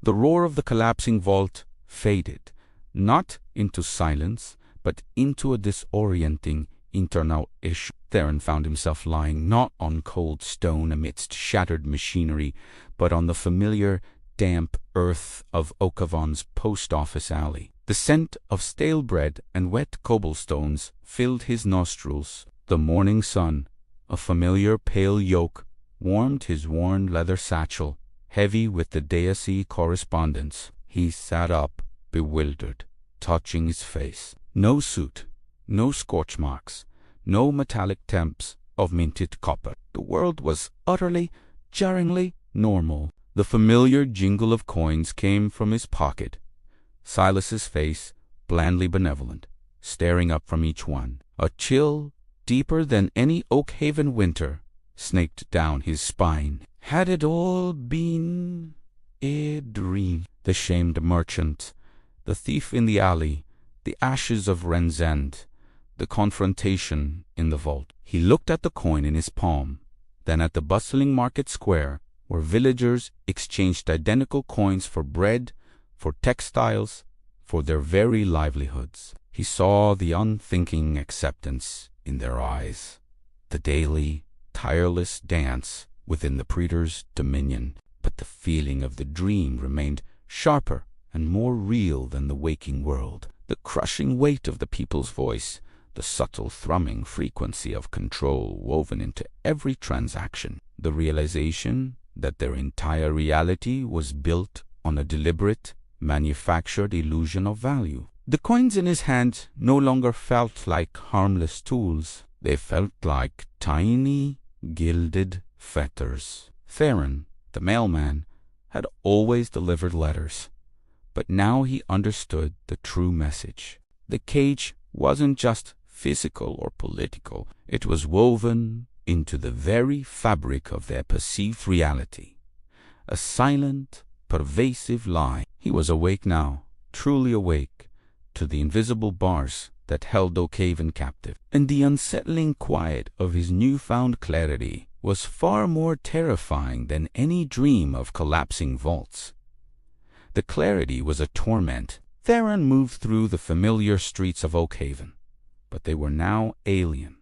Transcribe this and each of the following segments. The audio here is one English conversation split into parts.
The roar of the collapsing vault faded, not into silence, but into a disorienting internal issue. Theron found himself lying not on cold stone amidst shattered machinery, but on the familiar, damp earth of Okavon's post office alley. The scent of stale bread and wet cobblestones filled his nostrils. The morning sun, a familiar pale yolk, warmed his worn leather satchel, heavy with the Deicide correspondence. He sat up, bewildered, touching his face. No soot, no scorch marks, no metallic temps of minted copper. The world was utterly, jarringly normal. The familiar jingle of coins came from his pocket. Silas's face, blandly benevolent, staring up from each one. A chill, deeper than any Oakhaven winter, snaked down his spine. Had it all been a dream? The shamed merchant, the thief in the alley, the ashes of Renzend, the confrontation in the vault. He looked at the coin in his palm, then at the bustling market square, where villagers exchanged identical coins for bread, for textiles, for their very livelihoods. He saw the unthinking acceptance in their eyes, the daily, tireless dance within the Praetor's dominion. But the feeling of the dream remained sharper and more real than the waking world. The crushing weight of the people's voice, the subtle thrumming frequency of control woven into every transaction, the realization that their entire reality was built on a deliberate, manufactured illusion of value. The coins in his hand no longer felt like harmless tools. They felt like tiny, gilded fetters. Theron, the mailman, had always delivered letters, but now he understood the true message. The cage wasn't just physical or political. It was woven into the very fabric of their perceived reality. A silent, pervasive lie. He was awake now, truly awake, to the invisible bars that held Oakhaven captive. And the unsettling quiet of his newfound clarity was far more terrifying than any dream of collapsing vaults. The clarity was a torment. Theron moved through the familiar streets of Oakhaven, but they were now alien,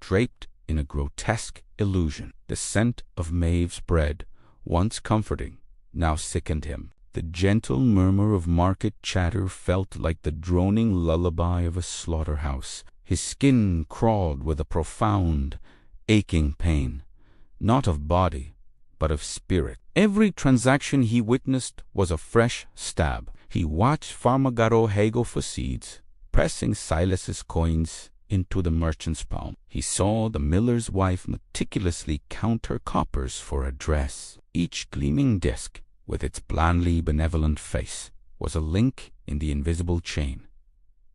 draped in a grotesque illusion. The scent of Maeve's bread, once comforting, now sickened him. The gentle murmur of market chatter felt like the droning lullaby of a slaughterhouse. His skin crawled with a profound, aching pain, not of body, but of spirit. Every transaction he witnessed was a fresh stab. He watched Farmagaro haggle for seeds, pressing Silas's coins into the merchant's palm. He saw the miller's wife meticulously count her coppers for a dress. Each gleaming disc, with its blandly benevolent face, was a link in the invisible chain,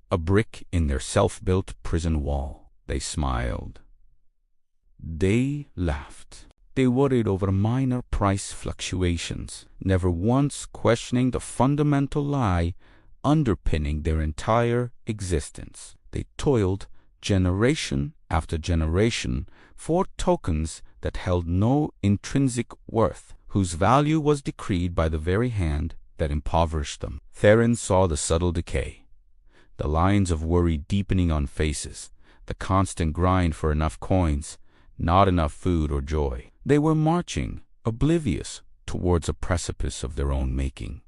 a brick in their self-built prison wall. They smiled. They laughed. They worried over minor price fluctuations, never once questioning the fundamental lie underpinning their entire existence. They toiled generation after generation for tokens that held no intrinsic worth, whose value was decreed by the very hand that impoverished them. Theron saw the subtle decay, the lines of worry deepening on faces, the constant grind for enough coins, not enough food or joy. They were marching, oblivious, towards a precipice of their own making,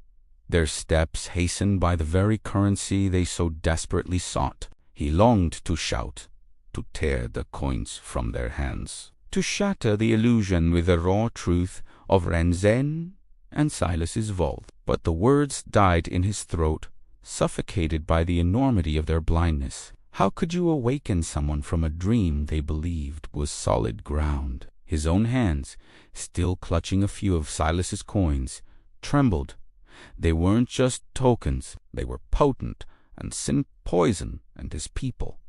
their steps hastened by the very currency they so desperately sought. He longed to shout, to tear the coins from their hands, to shatter the illusion with the raw truth of Renzen and Silas's vault. But the words died in his throat, suffocated by the enormity of their blindness. How could you awaken someone from a dream they believed was solid ground? His own hands, still clutching a few of Silas's coins, trembled. They weren't just tokens, they were potent and sin poison, and his people,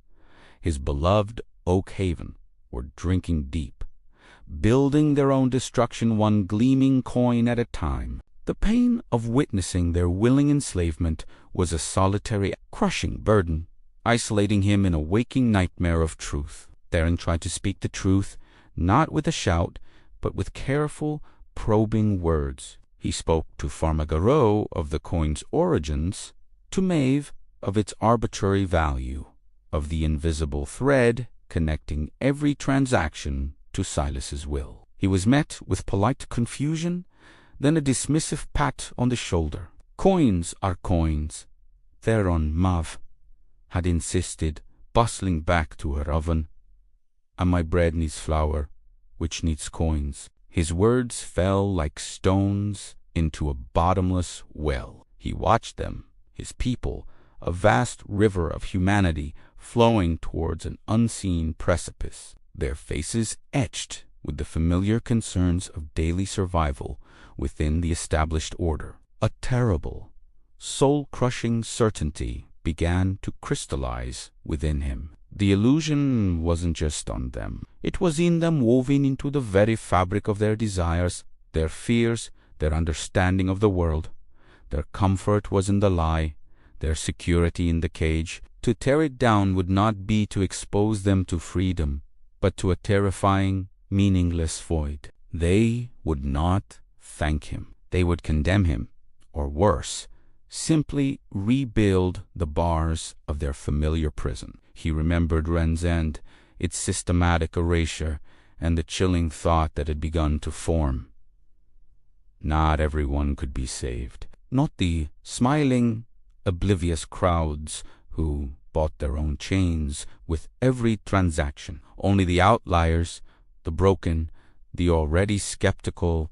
his beloved Oakhaven, were drinking deep, building their own destruction one gleaming coin at a time. The pain of witnessing their willing enslavement was a solitary, crushing burden, isolating him in a waking nightmare of truth. Theron tried to speak the truth, not with a shout, but with careful, probing words. He spoke to Farmagaro of the coin's origins, to Maeve of its arbitrary value, of the invisible thread connecting every transaction to Silas's will. He was met with polite confusion, then a dismissive pat on the shoulder. Coins are coins, Theron Mav had insisted, bustling back to her oven. And my bread needs flour, which needs coins. His words fell like stones into a bottomless well. He watched them, his people, a vast river of humanity flowing towards an unseen precipice, their faces etched with the familiar concerns of daily survival within the established order. A terrible, soul-crushing certainty began to crystallize within him. The illusion wasn't just on them. It was in them, woven into the very fabric of their desires, their fears, their understanding of the world. Their comfort was in the lie, their security in the cage. To tear it down would not be to expose them to freedom, but to a terrifying, meaningless void. They would not thank him. They would condemn him, or worse, simply rebuild the bars of their familiar prison. He remembered Ren's End, its systematic erasure, and the chilling thought that had begun to form. Not everyone could be saved. Not the smiling, oblivious crowds who bought their own chains with every transaction. Only the outliers, the broken, the already skeptical,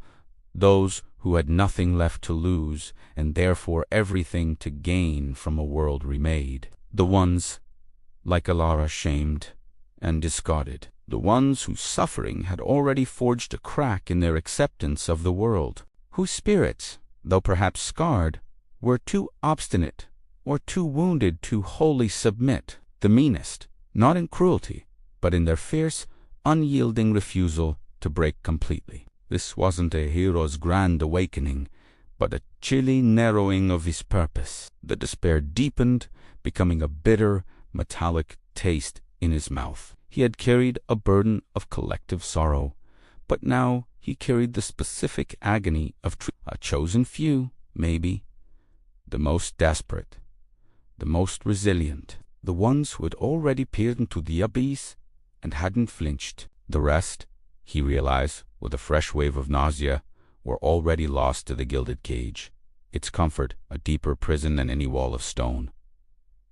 those who had nothing left to lose and therefore everything to gain from a world remade. The ones, like Alara, shamed and discarded. The ones whose suffering had already forged a crack in their acceptance of the world. Whose spirits, though perhaps scarred, were too obstinate or too wounded to wholly submit. The meanest, not in cruelty, but in their fierce, unyielding refusal to break completely. This wasn't a hero's grand awakening, but a chilly narrowing of his purpose. The despair deepened, becoming a bitter, metallic taste in his mouth. He had carried a burden of collective sorrow, but now he carried the specific agony of a chosen few, maybe, the most desperate, the most resilient, the ones who had already peered into the abyss and hadn't flinched. The rest, he realized with a fresh wave of nausea, were already lost to the gilded cage, its comfort a deeper prison than any wall of stone.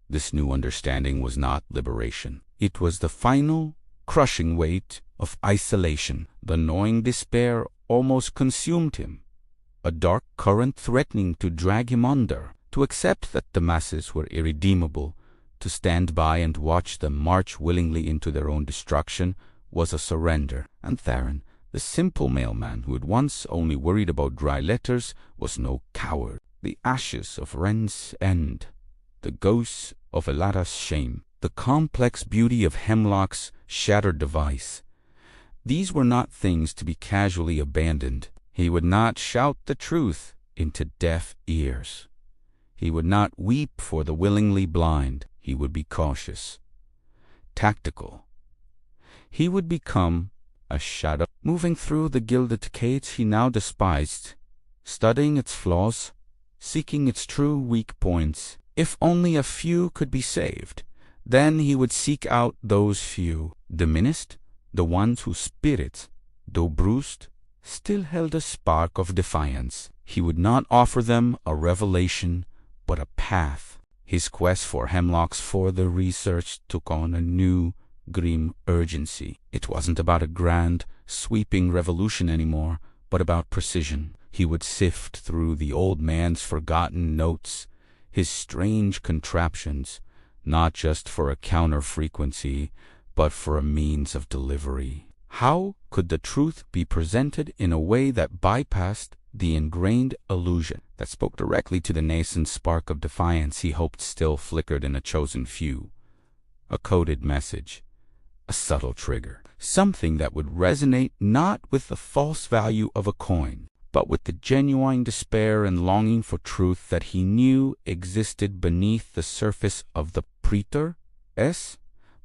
This new understanding was not liberation. It was the final, crushing weight of isolation. The gnawing despair almost consumed him, a dark current threatening to drag him under. To accept that the masses were irredeemable, to stand by and watch them march willingly into their own destruction, was a surrender. And Theron, the simple mailman who had once only worried about dry letters, was no coward. The ashes of Ren's End, the ghosts of Elada's shame, the complex beauty of Hemlock's shattered device, these were not things to be casually abandoned. He would not shout the truth into deaf ears. He would not weep for the willingly blind. He would be cautious, tactical. He would become a shadow, moving through the gilded cage he now despised, studying its flaws, seeking its true weak points. If only a few could be saved, then he would seek out those few, diminished, the ones whose spirits, though bruised, still held a spark of defiance. He would not offer them a revelation, but a path. His quest for Hemlock's further research took on a new, grim urgency. It wasn't about a grand, sweeping revolution anymore, but about precision. He would sift through the old man's forgotten notes, his strange contraptions, not just for a counter-frequency, but for a means of delivery. How could the truth be presented in a way that bypassed the ingrained illusion, that spoke directly to the nascent spark of defiance he hoped still flickered in a chosen few? A coded message, a subtle trigger, something that would resonate not with the false value of a coin, but with the genuine despair and longing for truth that he knew existed beneath the surface of the preter's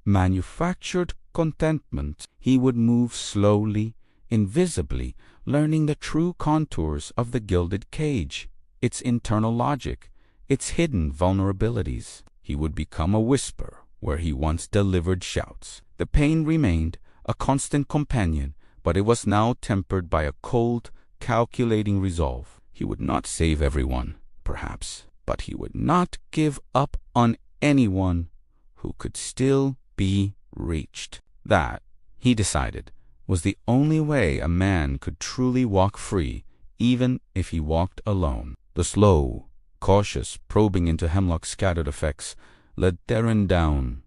manufactured contentment. He would move slowly, invisibly learning the true contours of the gilded cage, its internal logic, its hidden vulnerabilities. He would become a whisper where he once delivered shouts. The pain remained a constant companion, but it was now tempered by a cold, calculating resolve. He would not save everyone, perhaps, but he would not give up on anyone who could still be reached. That, he decided, was the only way a man could truly walk free, even if he walked alone. The slow, cautious probing into Hemlock's scattered effects led Theron down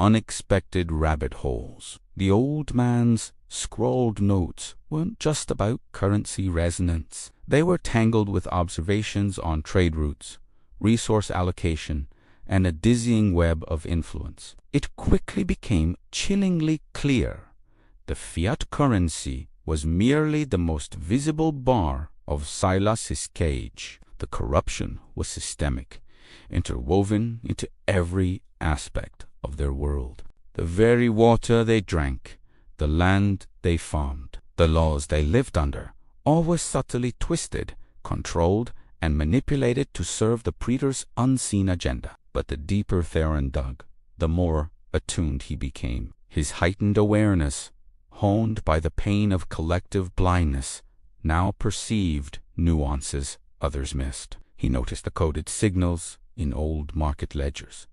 unexpected rabbit holes. The old man's scrawled notes weren't just about currency resonance. They were tangled with observations on trade routes, resource allocation, and a dizzying web of influence. It quickly became chillingly clear. The fiat currency was merely the most visible bar of Silas's cage. The corruption was systemic, interwoven into every aspect of their world. The very water they drank, the land they farmed, the laws they lived under, all were subtly twisted, controlled, and manipulated to serve the Praetor's unseen agenda. But the deeper Theron dug, the more attuned he became. His heightened awareness, honed by the pain of collective blindness, now perceived nuances others missed. He noticed the coded signals in old market ledgers,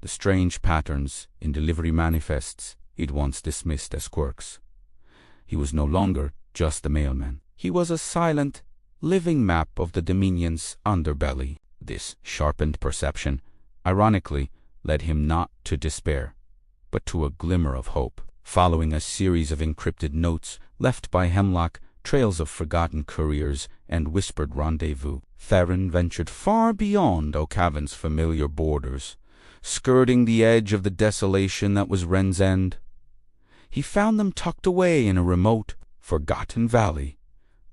the strange patterns in delivery manifests he'd once dismissed as quirks. He was no longer just the mailman. He was a silent, living map of the Dominion's underbelly. This sharpened perception, ironically, led him not to despair, but to a glimmer of hope. Following a series of encrypted notes left by Hemlock, trails of forgotten couriers, and whispered rendezvous, Theron ventured far beyond Okavan's familiar borders, skirting the edge of the desolation that was Ren's End. He found them tucked away in a remote, forgotten valley,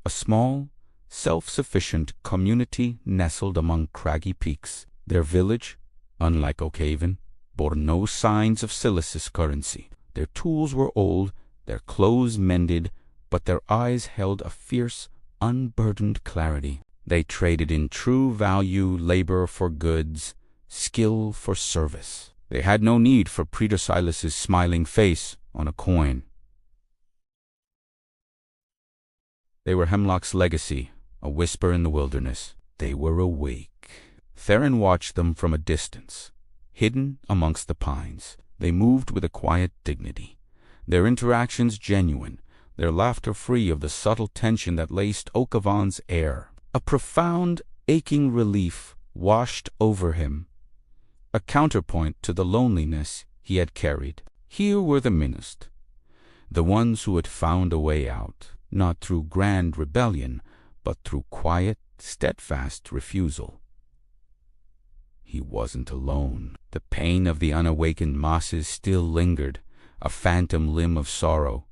a small, self-sufficient community nestled among craggy peaks. Their village, unlike Okavan, bore no signs of Silas's currency. Their tools were old, their clothes mended, but their eyes held a fierce, unburdened clarity. They traded in true value, labor for goods, skill for service. They had no need for Praetor Silas's smiling face on a coin. They were Hemlock's legacy, a whisper in the wilderness. They were awake. Theron watched them from a distance, hidden amongst the pines. They moved with a quiet dignity, their interactions genuine, their laughter free of the subtle tension that laced Okavan's air. A profound, aching relief washed over him, a counterpoint to the loneliness he had carried. Here were the meanest, the ones who had found a way out, not through grand rebellion, but through quiet, steadfast refusal. He wasn't alone. The pain of the unawakened masses still lingered, a phantom limb of sorrow,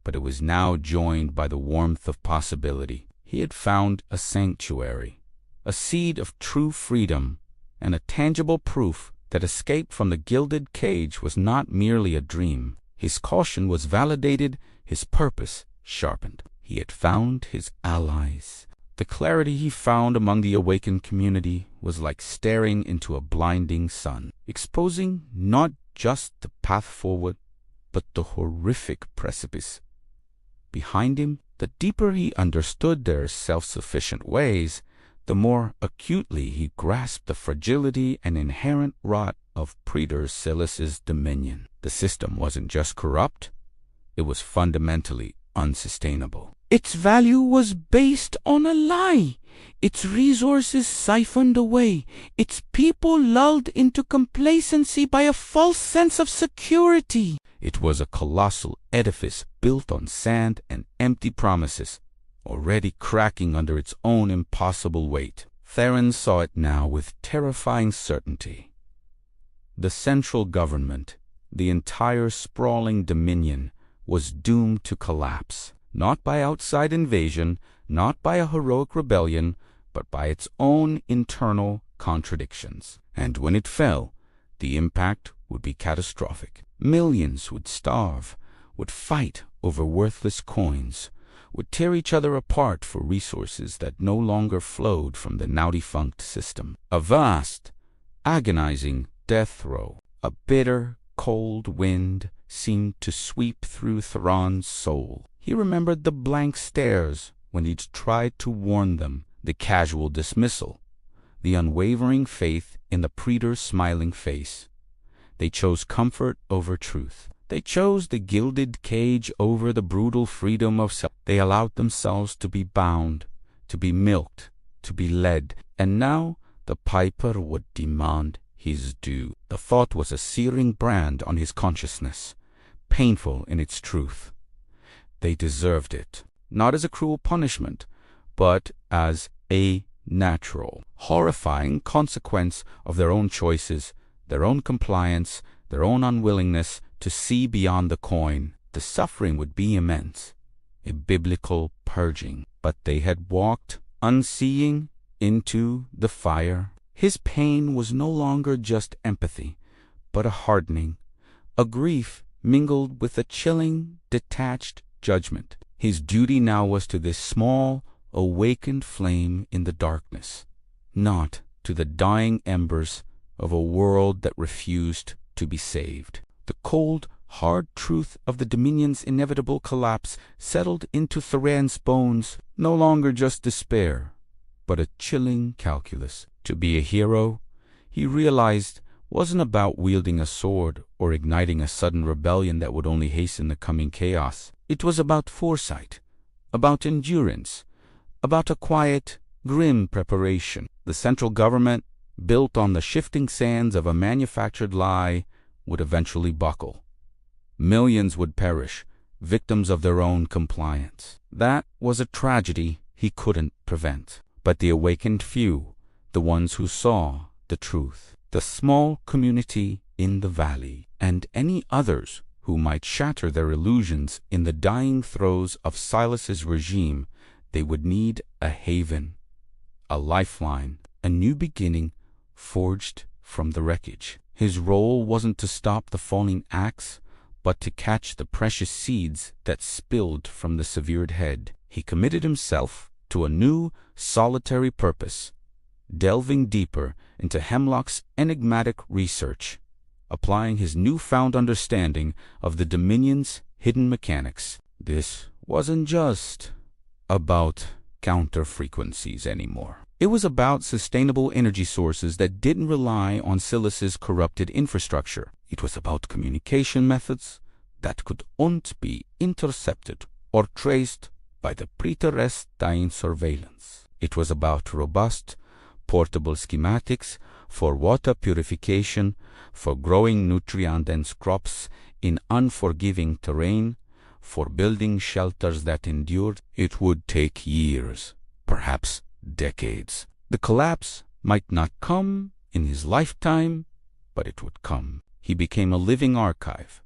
but it was now joined by the warmth of possibility. He had found a sanctuary, a seed of true freedom, and a tangible proof that escape from the gilded cage was not merely a dream. His caution was validated, his purpose sharpened. He had found his allies. The clarity he found among the awakened community was like staring into a blinding sun, exposing not just the path forward, but the horrific precipice behind him. The deeper he understood their self-sufficient ways, the more acutely he grasped the fragility and inherent rot of Praetor Silas's dominion. The system wasn't just corrupt, it was fundamentally unsustainable. Its value was based on a lie, its resources siphoned away, its people lulled into complacency by a false sense of security. It was a colossal edifice built on sand and empty promises, already cracking under its own impossible weight. Theron saw it now with terrifying certainty. The central government, the entire sprawling dominion, was doomed to collapse, not by outside invasion, not by a heroic rebellion, but by its own internal contradictions. And when it fell, the impact would be catastrophic. Millions would starve, would fight over worthless coins, would tear each other apart for resources that no longer flowed from the now-defunct system. A vast, agonizing death row. A bitter, cold wind seemed to sweep through Theron's soul. He remembered the blank stares when he'd tried to warn them, the casual dismissal, the unwavering faith in the Praetor's smiling face. They chose comfort over truth. They chose the gilded cage over the brutal freedom of self. They allowed themselves to be bound, to be milked, to be led, and now the piper would demand his due. The thought was a searing brand on his consciousness, painful in its truth. They deserved it, not as a cruel punishment, but as a natural, horrifying consequence of their own choices, their own compliance, their own unwillingness to see beyond the coin. The suffering would be immense, a biblical purging. But they had walked, unseeing, into the fire. His pain was no longer just empathy, but a hardening, a grief mingled with a chilling, detached judgment. His duty now was to this small, awakened flame in the darkness, not to the dying embers of a world that refused to be saved. The cold, hard truth of the Dominion's inevitable collapse settled into Theron's bones, no longer just despair, but a chilling calculus. To be a hero, he realized, wasn't about wielding a sword or igniting a sudden rebellion that would only hasten the coming chaos. It was about foresight, about endurance, about a quiet, grim preparation. The central government, built on the shifting sands of a manufactured lie, would eventually buckle. Millions would perish, victims of their own compliance. That was a tragedy he couldn't prevent. But the awakened few, the ones who saw the truth, the small community in the valley, and any others who might shatter their illusions in the dying throes of Silas's regime, they would need a haven, a lifeline, a new beginning forged from the wreckage. His role wasn't to stop the falling axe, but to catch the precious seeds that spilled from the severed head. He committed himself to a new, solitary purpose, delving deeper into Hemlock's enigmatic research, applying his newfound understanding of the Dominion's hidden mechanics. This wasn't just about counter-frequencies anymore. It was about sustainable energy sources that didn't rely on Silas's corrupted infrastructure. It was about communication methods that could not be intercepted or traced by the Praetor's dying surveillance. It was about robust, portable schematics for water purification, for growing nutrient-dense crops in unforgiving terrain, for building shelters that endured. It would take years, perhaps decades. The collapse might not come in his lifetime, but it would come. He became a living archive,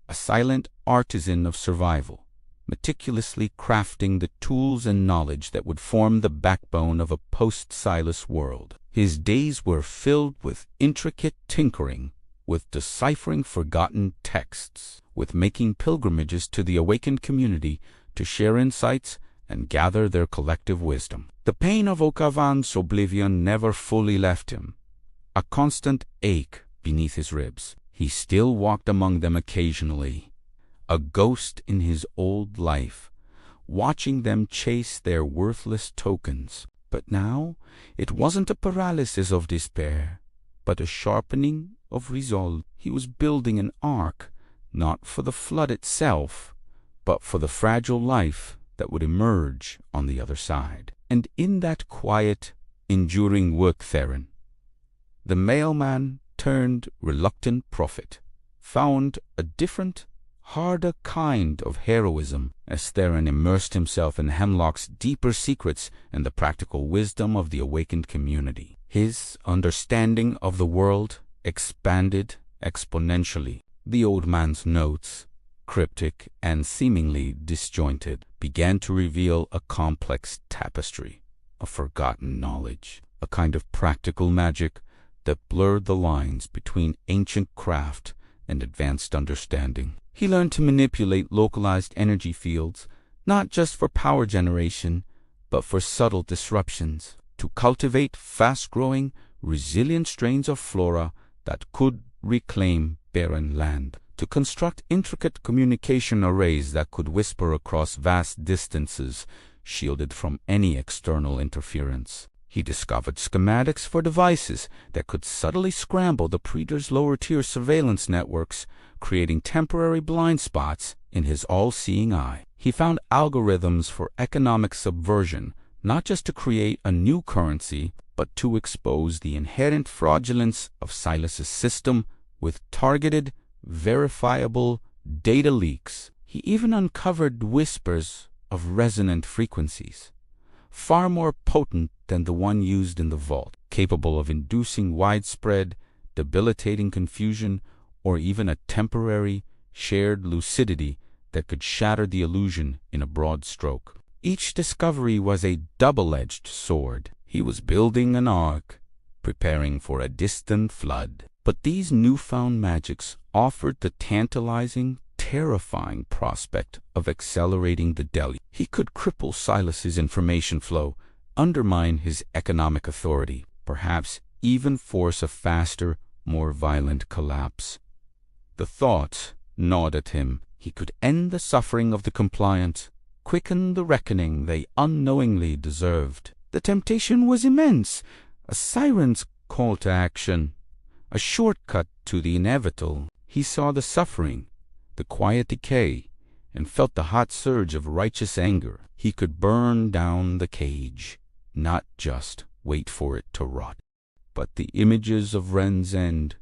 a silent artisan of survival, meticulously crafting the tools and knowledge that would form the backbone of a post-Silas world. His days were filled with intricate tinkering, with deciphering forgotten texts, with making pilgrimages to the awakened community to share insights and gather their collective wisdom. The pain of Okavan's oblivion never fully left him, a constant ache beneath his ribs. He still walked among them occasionally, a ghost in his old life, watching them chase their worthless tokens. But now it wasn't a paralysis of despair, but a sharpening of resolve. He was building an ark, not for the flood itself, but for the fragile life that would emerge on the other side. And in that quiet, enduring work, Theron, the mailman turned reluctant prophet, found a different, harder kind of heroism as Theron immersed himself in Hemlock's deeper secrets and the practical wisdom of the awakened community. His understanding of the world expanded exponentially. The old man's notes, cryptic and seemingly disjointed, began to reveal a complex tapestry of forgotten knowledge, a kind of practical magic that blurred the lines between ancient craft and advanced understanding. He learned to manipulate localized energy fields, not just for power generation, but for subtle disruptions, to cultivate fast-growing, resilient strains of flora that could reclaim barren land, to construct intricate communication arrays that could whisper across vast distances, shielded from any external interference. He discovered schematics for devices that could subtly scramble the Predator's lower-tier surveillance networks, creating temporary blind spots in his all-seeing eye. He found algorithms for economic subversion, not just to create a new currency, but to expose the inherent fraudulence of Silas's system with targeted, verifiable data leaks. He even uncovered whispers of resonant frequencies, far more potent than the one used in the vault, capable of inducing widespread, debilitating confusion or even a temporary, shared lucidity that could shatter the illusion in a broad stroke. Each discovery was a double-edged sword. He was building an ark, preparing for a distant flood. But these newfound magics offered the tantalizing, terrifying prospect of accelerating the deluge. He could cripple Silas's information flow, undermine his economic authority, perhaps even force a faster, more violent collapse. The thought gnawed at him. He could end the suffering of the compliant, quicken the reckoning they unknowingly deserved. The temptation was immense, a siren's call to action, a shortcut to the inevitable. He saw the suffering, the quiet decay, and felt the hot surge of righteous anger. He could burn down the cage, not just wait for it to rot. But the images of Ren's End,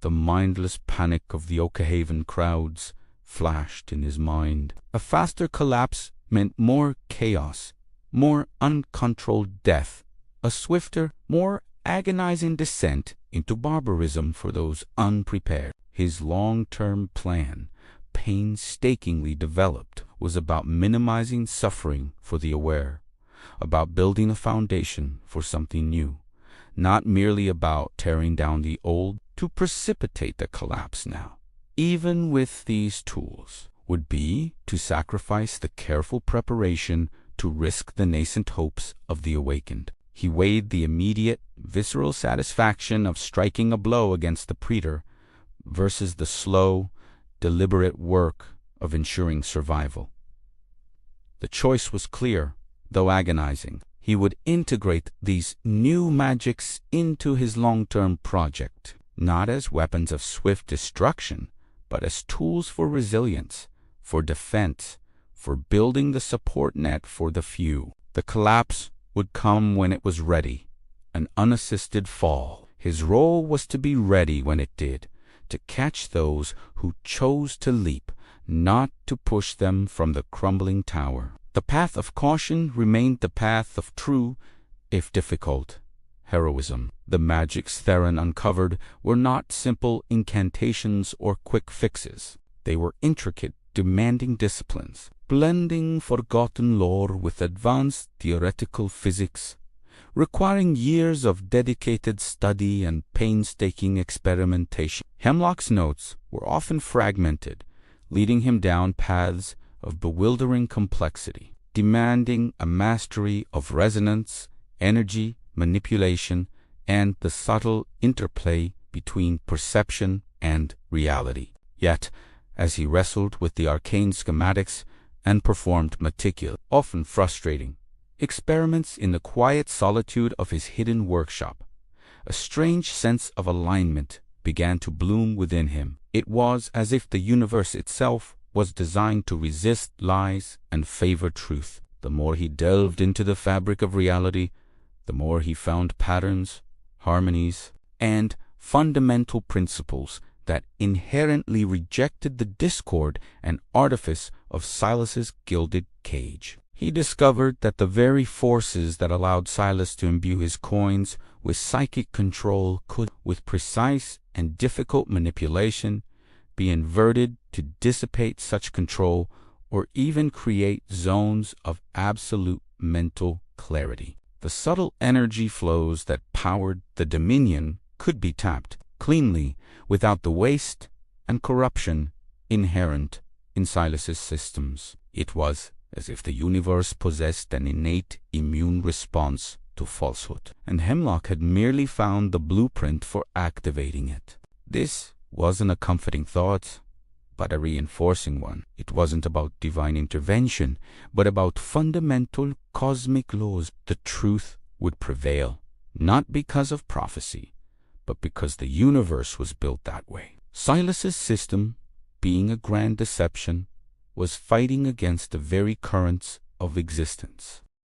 the mindless panic of the Okehaven crowds, flashed in his mind. A faster collapse meant more chaos, more uncontrolled death, a swifter, more agonizing descent into barbarism for those unprepared. His long-term plan, painstakingly developed, was about minimizing suffering for the aware, about building a foundation for something new, not merely about tearing down the old to precipitate the collapse now. Even with these tools, would be to sacrifice the careful preparation to risk the nascent hopes of the awakened. He weighed the immediate, visceral satisfaction of striking a blow against the Predator versus the slow, deliberate work of ensuring survival. The choice was clear, though agonizing. He would integrate these new magics into his long-term project, not as weapons of swift destruction, but as tools for resilience, for defense, for building the support net for the few. The collapse would come when it was ready, an unassisted fall. His role was to be ready when it did, to catch those who chose to leap, not to push them from the crumbling tower. The path of caution remained the path of true, if difficult, heroism. The magics Theron uncovered were not simple incantations or quick fixes. They were intricate, demanding disciplines, blending forgotten lore with advanced theoretical physics, requiring years of dedicated study and painstaking experimentation. Hemlock's notes were often fragmented, leading him down paths of bewildering complexity, demanding a mastery of resonance, energy, manipulation, and the subtle interplay between perception and reality. Yet, as he wrestled with the arcane schematics and performed meticulous, often frustrating, experiments in the quiet solitude of his hidden workshop, a strange sense of alignment began to bloom within him. It was as if the universe itself was designed to resist lies and favor truth. The more he delved into the fabric of reality, the more he found patterns, harmonies, and fundamental principles that inherently rejected the discord and artifice of Silas's gilded cage. He discovered that the very forces that allowed Silas to imbue his coins with psychic control could, with precise and difficult manipulation, be inverted to dissipate such control or even create zones of absolute mental clarity. The subtle energy flows that powered the Dominion could be tapped cleanly without the waste and corruption inherent in Silas's systems. It was as if the universe possessed an innate immune response to falsehood, and Hemlock had merely found the blueprint for activating it. This wasn't a comforting thought, but a reinforcing one. It wasn't about divine intervention, but about fundamental cosmic laws. The truth would prevail, not because of prophecy, but because the universe was built that way. Silas's system, being a grand deception, was fighting against the very currents of existence.